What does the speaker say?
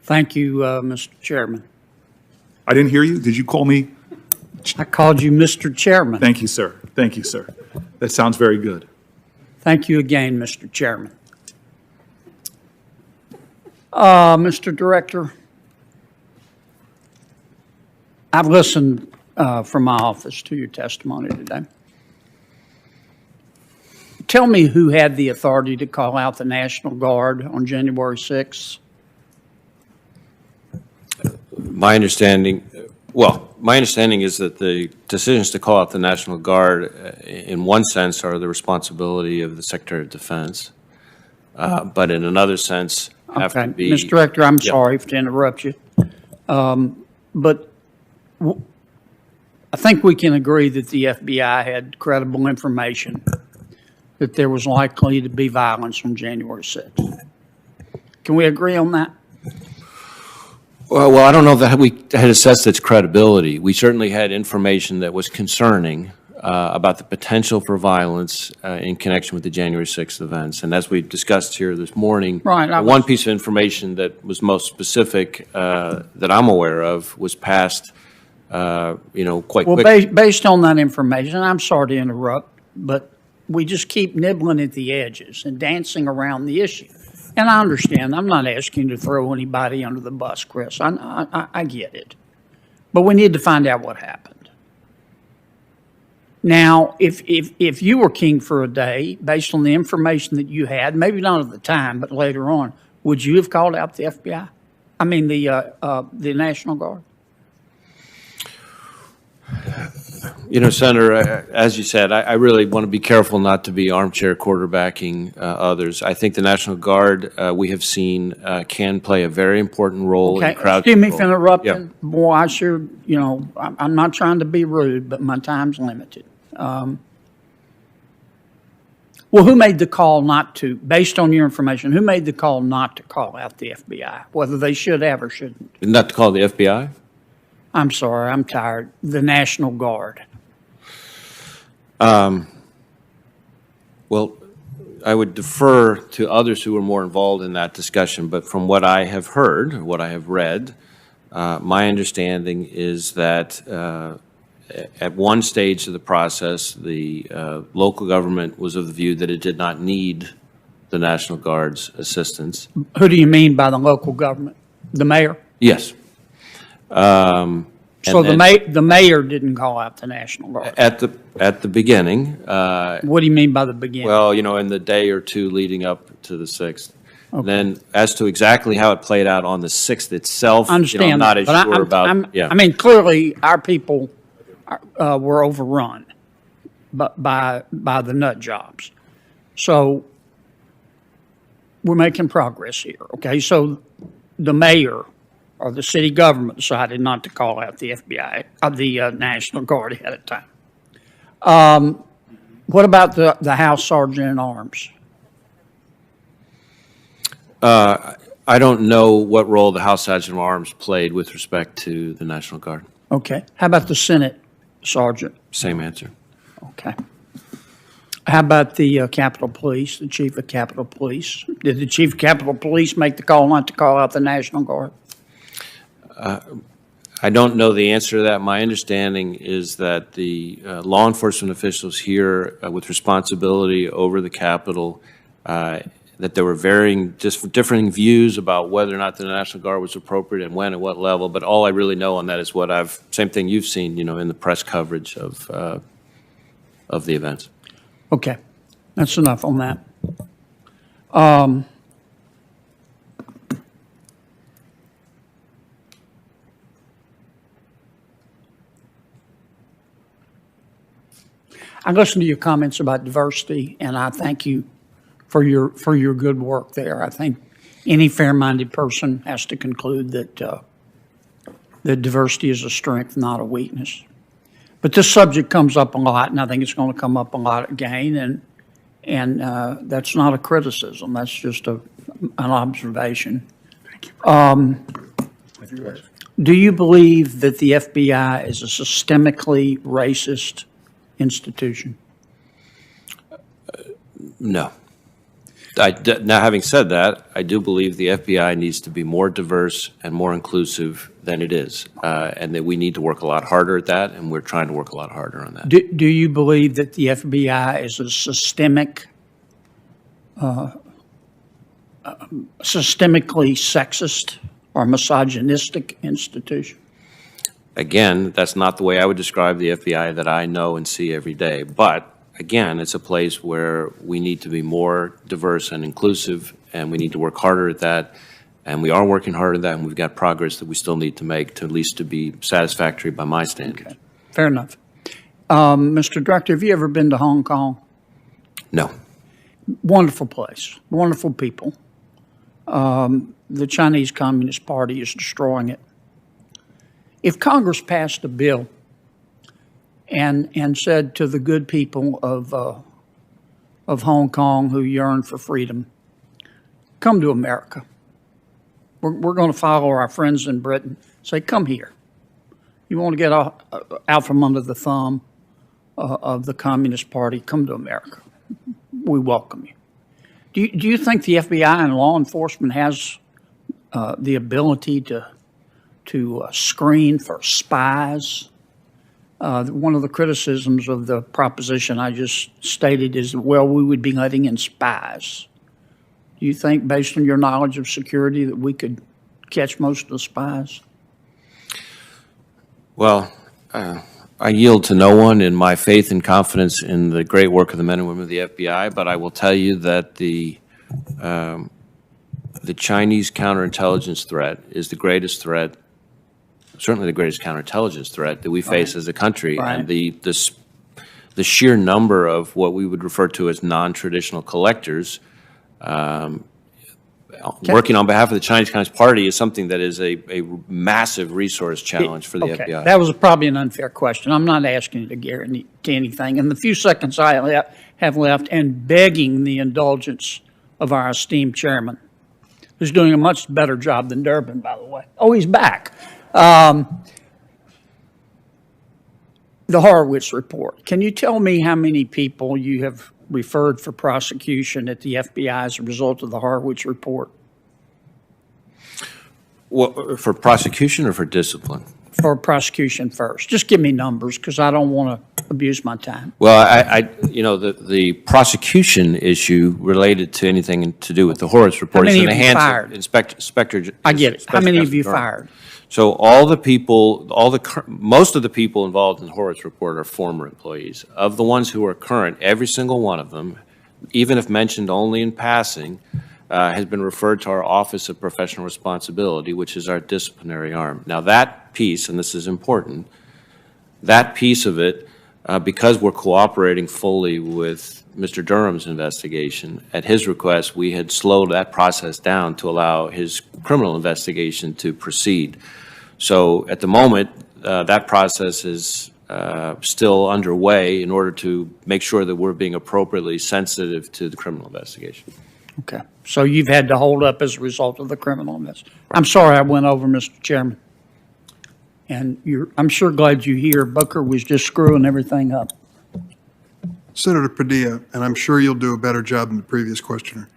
Thank you, Mr. Chairman. I didn't hear you. Did you call me? I called you Mr. Chairman. Thank you, sir. Thank you, sir. That sounds very good. Thank you again, Mr. Chairman. Mr. Director, I've listened from my office to your testimony today. Tell me who had the authority to call out the National Guard on January 6th? My understanding is that the decisions to call out the National Guard, in one sense, are the responsibility of the Secretary of Defense, but in another sense, have to be. Mr. Director, I'm sorry to interrupt you, but I think we can agree that the FBI had credible information that there was likely to be violence on January 6th. Can we agree on that? Well, I don't know that we had assessed its credibility. We certainly had information that was concerning about the potential for violence in connection with the January 6th events. And as we discussed here this morning, one piece of information that was most specific that I'm aware of was passed, quite quickly. Well, based on that information, I'm sorry to interrupt, but we just keep nibbling at the edges and dancing around the issue. And I understand. I'm not asking you to throw anybody under the bus, Chris. I get it. But we need to find out what happened. Now, if you were king for a day, based on the information that you had, maybe not at the time, but later on, would you have called out the FBI? I mean, the National Guard? Senator, as you said, I really want to be careful not to be armchair quarterbacking others. I think the National Guard, we have seen, can play a very important role in crowd control. Excuse me for interrupting. Yep. Boy, I sure, I'm not trying to be rude, but my time's limited. Well, who made the call not to, based on your information, who made the call not to call out the FBI, whether they should have or shouldn't? Not to call the FBI? I'm sorry, I'm tired. The National Guard. Well, I would defer to others who are more involved in that discussion, but from what I have heard, what I have read, my understanding is that at one stage of the process, the local government was of the view that it did not need the National Guard's assistance. Who do you mean by the local government? The mayor? Yes. So the mayor didn't call out the National Guard? At the beginning. What do you mean by the beginning? Well, in the day or two leading up to the 6th. Okay. Then as to exactly how it played out on the 6th itself, I understand I'm not as sure about. I mean, clearly our people were overrun by the nut jobs. So we're making progress here, okay? So the mayor or the city government decided not to call out the FBI, the National Guard ahead of time. What about the House Sergeant at Arms? I don't know what role the House Sergeant at Arms played with respect to the National Guard. Okay. How about the Senate Sergeant? Same answer. Okay. How about the Capitol Police, the Chief of Capitol Police? Did the Chief of Capitol Police make the call not to call out the National Guard? I don't know the answer to that. My understanding is that the law enforcement officials here with responsibility over the Capitol, that there were differing views about whether or not the National Guard was appropriate and when at what level. But all I really know on that is what same thing you've seen, in the press coverage of the events. Okay, that's enough on that. I listened to your comments about diversity, and I thank you for your good work there. I think any fair-minded person has to conclude that diversity is a strength, not a weakness. But this subject comes up a lot, and I think it's going to come up a lot again. And that's not a criticism. That's just an observation. Thank you. Do you believe that the FBI is a systemically racist institution? No. Now, having said that, I do believe the FBI needs to be more diverse and more inclusive than it is, and that we need to work a lot harder at that, and we're trying to work a lot harder on that. Do you believe that the FBI is a systemically sexist or misogynistic institution? Again, that's not the way I would describe the FBI that I know and see every day. But again, it's a place where we need to be more diverse and inclusive, and we need to work harder at that. And we are working hard at that, and we've got progress that we still need to make to at least to be satisfactory by my standards. Okay. Fair enough. Mr. Director, have you ever been to Hong Kong? No. Wonderful place, wonderful people. The Chinese Communist Party is destroying it. If Congress passed a bill and said to the good people of Hong Kong who yearn for freedom, come to America. We're going to follow our friends in Britain. Say, come here. You want to get out from under the thumb of the Communist Party, come to America. We welcome you. Do you think the FBI and law enforcement has the ability to screen for spies? One of the criticisms of the proposition I just stated is, well, we would be letting in spies. Do you think, based on your knowledge of security, that we could catch most of the spies? Well, I yield to no one in my faith and confidence in the great work of the men and women of the FBI, but I will tell you that the Chinese counterintelligence threat is the greatest threat, certainly the greatest counterintelligence threat that we face as a country. Right. And the sheer number of what we would refer to as non-traditional collectors working on behalf of the Chinese Communist Party is something that is a massive resource challenge for the FBI. That was probably an unfair question. I'm not asking you to guarantee anything. In the few seconds I have left, and begging the indulgence of our esteemed chairman, who's doing a much better job than Durbin, by the way. Oh, he's back. The Horowitz report. Can you tell me how many people you have referred for prosecution at the FBI as a result of the Horowitz report? Well, for prosecution or for discipline? For prosecution first. Just give me numbers, because I don't want to abuse my time. Well, the prosecution issue related to anything to do with the Horowitz report is in the hands of Inspector. I get it. How many have you fired? So most of the people involved in the Horowitz report are former employees. Of the ones who are current, every single one of them, even if mentioned only in passing, has been referred to our Office of Professional Responsibility, which is our disciplinary arm. Now that piece, and this is important, that piece of it, because we're cooperating fully with Mr. Durham's investigation, at his request, we had slowed that process down to allow his criminal investigation to proceed. So at the moment, that process is still underway in order to make sure that we're being appropriately sensitive to the criminal investigation. Okay. So you've had to hold up as a result of the criminal investigation. I'm sorry I went over, Mr. Chairman. And I'm sure glad you're here. Booker was just screwing everything up. Senator Padilla, and I'm sure you'll do a better job than the previous questioner.